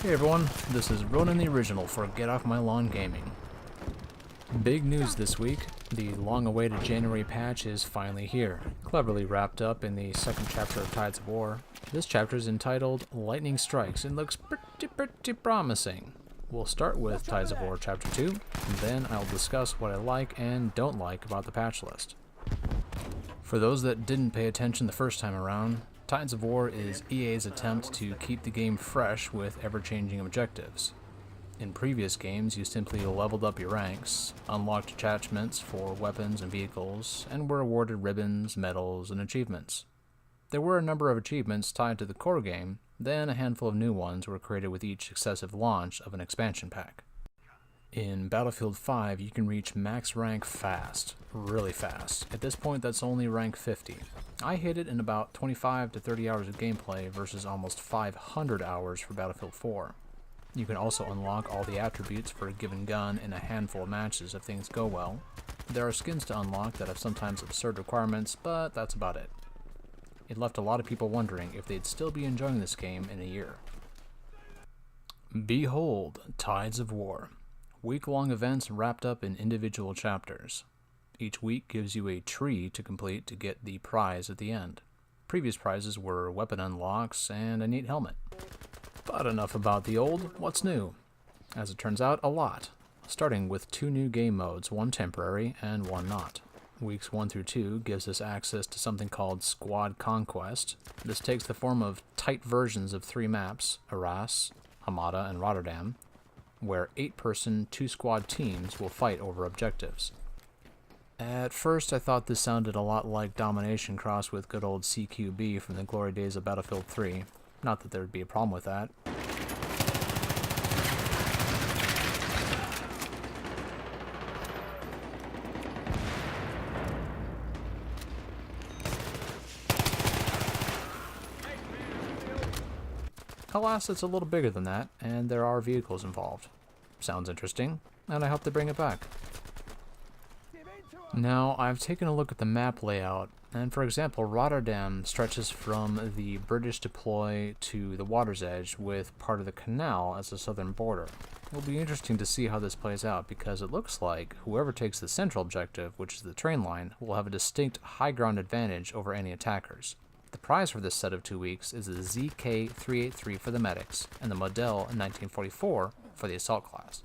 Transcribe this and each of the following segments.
Hey everyone, this is Ronin the Original for Get Off My Lawn Gaming. Big news this week, the long-awaited January patch is finally here, cleverly wrapped up in the second chapter of Tides of War. This chapter is entitled Lightning Strikes and looks pretty promising. We'll start with Tides of War Chapter 2, and then I'll discuss what I like and don't like about the patch list. For those that didn't pay attention the first time around, Tides of War is EA's attempt to keep the game fresh with ever-changing objectives. In previous games, you simply leveled up your ranks, unlocked attachments for weapons and vehicles, and were awarded ribbons, medals, and achievements. There were a number of achievements tied to the core game, then a handful of new ones were created with each successive launch of an expansion pack. In Battlefield 5, you can reach max rank fast, really fast. At this point, that's only rank 50. I hit it in about 25 to 30 hours of gameplay versus almost 500 hours for Battlefield 4. You can also unlock all the attributes for a given gun in a handful of matches if things go well. There are skins to unlock that have sometimes absurd requirements, but that's about it. It left a lot of people wondering if they'd still be enjoying this game in a year. Behold, Tides of War. Week-long events wrapped up in individual chapters. Each week gives you a tree to complete to get the prize at the end. Previous prizes were weapon unlocks and a neat helmet. But enough about the old, what's new? As it turns out, a lot. Starting with 2 new game modes, one temporary and one not. Weeks 1 through 2 gives us access to something called Squad Conquest. This takes the form of tight versions of 3 maps, Arras, Hamada, and Rotterdam, where 8-person, 2-squad teams will fight over objectives. At first I thought this sounded a lot like Domination crossed with good old CQB from the glory days of Battlefield 3. Not that there would be a problem with that. Alas, it's a little bigger than that, and there are vehicles involved. Sounds interesting, and I hope they bring it back. Now, I've taken a look at the map layout, and for example, Rotterdam stretches from the British deploy to the water's edge with part of the canal as the southern border. It'll be interesting to see how this plays out because it looks like whoever takes the central objective, which is the train line, will have a distinct high ground advantage over any attackers. The prize for this set of 2 weeks is the ZK383 for the medics and the Model 1944 for the assault class.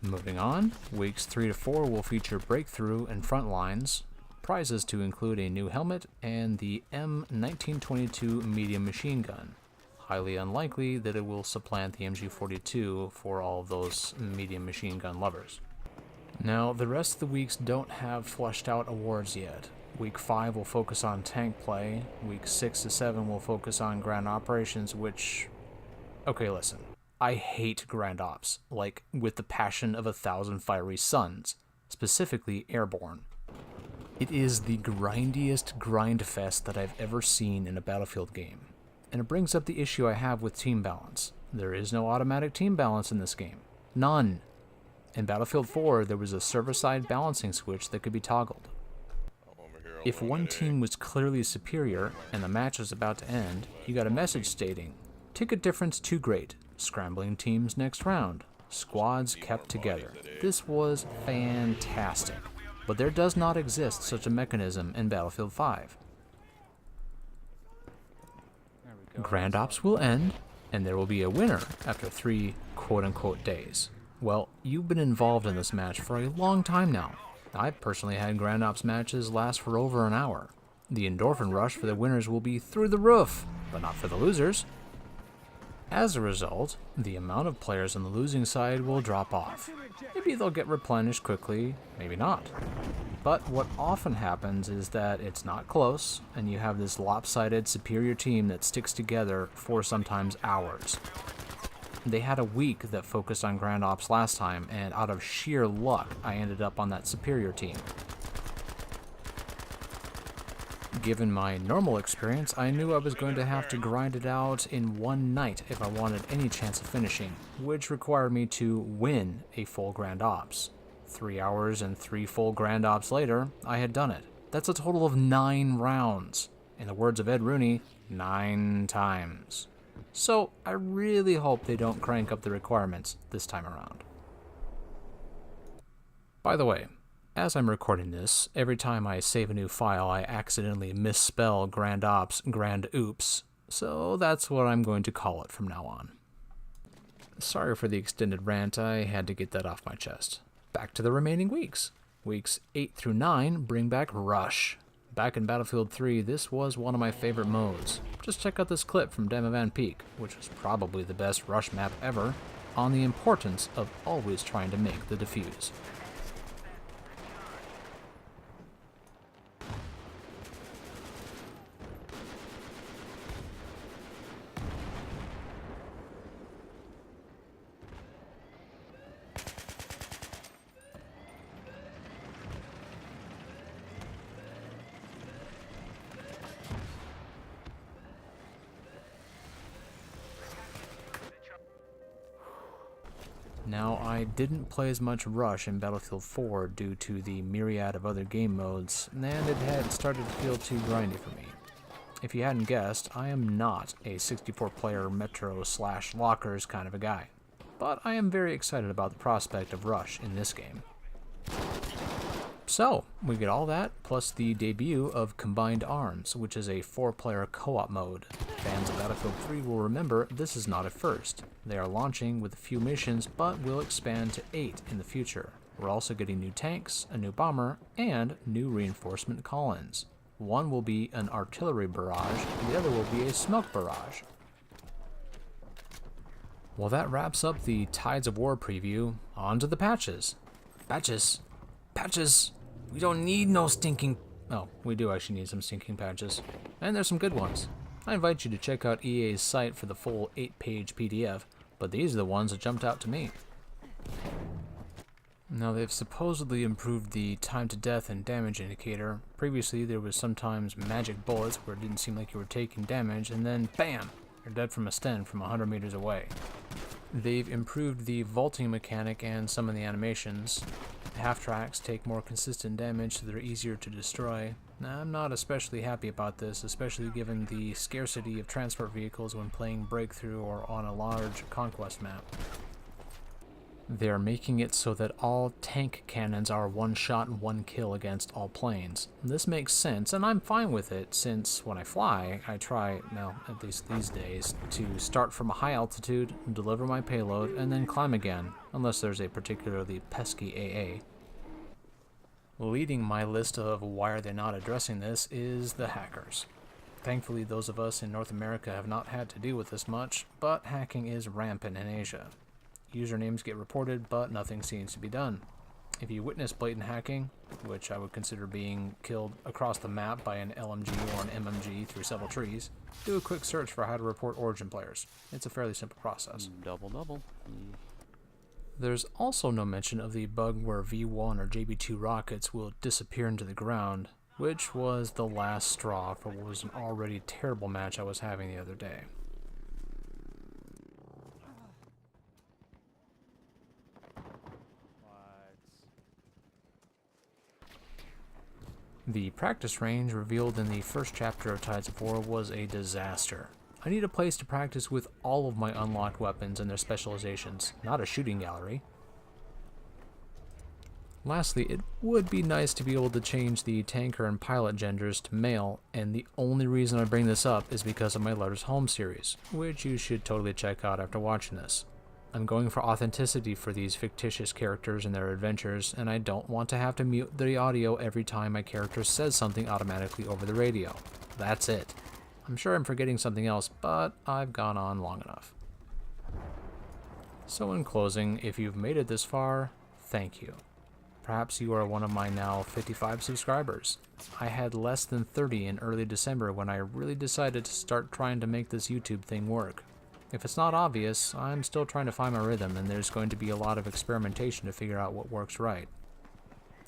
Moving on, weeks 3 to 4 will feature Breakthrough and Frontlines, prizes to include a new helmet and the M1922 medium machine gun. Highly unlikely that it will supplant the MG42 for all of those medium machine gun lovers. Now, the rest of the weeks don't have fleshed out awards yet. Week 5 will focus on tank play, week 6 to 7 will focus on ground operations, which... Okay, listen. I hate Grand Ops, like with the passion of 1,000 fiery suns, specifically airborne. It is the grindiest grind fest that I've ever seen in a Battlefield game, and it brings up the issue I have with team balance. There is no automatic team balance in this game. None. In Battlefield 4, there was a server-side balancing switch that could be toggled. If one team was clearly superior and the match was about to end, you got a message stating, "Ticket difference too great. Scrambling teams next round. Squads kept together." This was fantastic, but there does not exist such a mechanism in Battlefield 5. Grand Ops will end, and there will be a winner after 3 quote-unquote days. Well, you've been involved in this match for a long time now. I've personally had Grand Ops matches last for over an hour. The endorphin rush for the winners will be through the roof, but not for the losers. As a result, the amount of players on the losing side will drop off. Maybe they'll get replenished quickly, maybe not. But what often happens is that it's not close, and you have this lopsided superior team that sticks together for sometimes hours. They had a week that focused on Grand Ops last time, and out of sheer luck, I ended up on that superior team. Given my normal experience, I knew I was going to have to grind it out in one night if I wanted any chance of finishing, which required me to win a full Grand Ops. 3 hours and 3 full Grand Ops later, I had done it. That's a total of 9 rounds. In the words of Ed Rooney, 9 times. So I really hope they don't crank up the requirements this time around. By the way, as I'm recording this, every time I save a new file I accidentally misspell Grand Ops Grand Oops, so that's what I'm going to call it from now on. Sorry for the extended rant, I had to get that off my chest. Back to the remaining weeks. Weeks 8 through 9 bring back Rush. Back in Battlefield 3, this was one of my favorite modes. Just check out this clip from Demavan Peak, which was probably the best Rush map ever, on the importance of always trying to make the defuse. Now, I didn't play as much Rush in Battlefield 4 due to the myriad of other game modes, and it had started to feel too grindy for me. If you hadn't guessed, I am not a 64-player Metro/Lockers kind of a guy, but I am very excited about the prospect of Rush in this game. So, we get all that, plus the debut of Combined Arms, which is a 4-player co-op mode. Fans of Battlefield 3 will remember this is not a first. They are launching with a few missions, but will expand to 8 in the future. We're also getting new tanks, a new bomber, and new reinforcement call-ins. One will be an artillery barrage, and the other will be a smoke barrage. Well, that wraps up the Tides of War preview. On to the patches. Patches! We don't need no stinking... Oh, we do actually need some stinking patches. And there's some good ones. I invite you to check out EA's site for the full 8-page PDF, but these are the ones that jumped out to me. Now, they've supposedly improved the time to death and damage indicator. Previously, there was sometimes magic bullets where it didn't seem like you were taking damage, and then BAM! You're dead from a stun from 100 meters away. They've improved the vaulting mechanic and some of the animations. Half-tracks take more consistent damage, so they're easier to destroy. Now, I'm not especially happy about this, especially given the scarcity of transport vehicles when playing Breakthrough or on a large conquest map. They're making it so that all tank cannons are one shot and one kill against all planes. This makes sense, and I'm fine with it, since when I fly, I try, well, at least these days, to start from a high altitude, deliver my payload, and then climb again, unless there's a particularly pesky AA. Leading my list of why are they not addressing this is the hackers. Thankfully, those of us in North America have not had to deal with this much, but hacking is rampant in Asia. Usernames get reported, but nothing seems to be done. If you witness blatant hacking, which I would consider being killed across the map by an LMG or an MMG through several trees, do a quick search for how to report Origin players. It's a fairly simple process. Double. There's also no mention of the bug where V1 or JB2 rockets will disappear into the ground, which was the last straw for what was an already terrible match I was having the other day. The practice range revealed in the first chapter of Tides of War was a disaster. I need a place to practice with all of my unlocked weapons and their specializations, not a shooting gallery. Lastly, it would be nice to be able to change the tanker and pilot genders to male, and the only reason I bring this up is because of my Letters Home series, which you should totally check out after watching this. I'm going for authenticity for these fictitious characters and their adventures, and I don't want to have to mute the audio every time my character says something automatically over the radio. That's it. I'm sure I'm forgetting something else, but I've gone on long enough. So in closing, if you've made it this far, thank you. Perhaps you are one of my now 55 subscribers. I had less than 30 in early December when I really decided to start trying to make this YouTube thing work. If it's not obvious, I'm still trying to find my rhythm, and there's going to be a lot of experimentation to figure out what works right.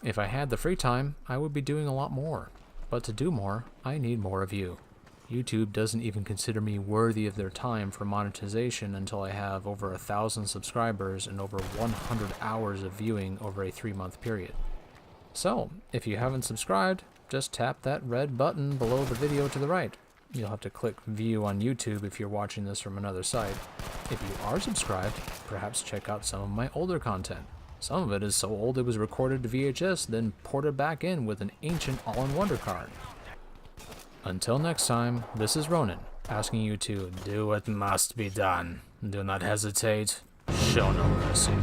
If I had the free time, I would be doing a lot more. But to do more, I need more of you. YouTube doesn't even consider me worthy of their time for monetization until I have over 1,000 subscribers and over 100 hours of viewing over a 3-month period. So, if you haven't subscribed, just tap that red button below the video to the right. You'll have to click view on YouTube if you're watching this from another site. If you are subscribed, perhaps check out some of my older content. Some of it is so old it was recorded to VHS, then ported back in with an ancient All-in-Wonder card. Until next time, this is Ronin, asking you to do what must be done. Do not hesitate, show no mercy.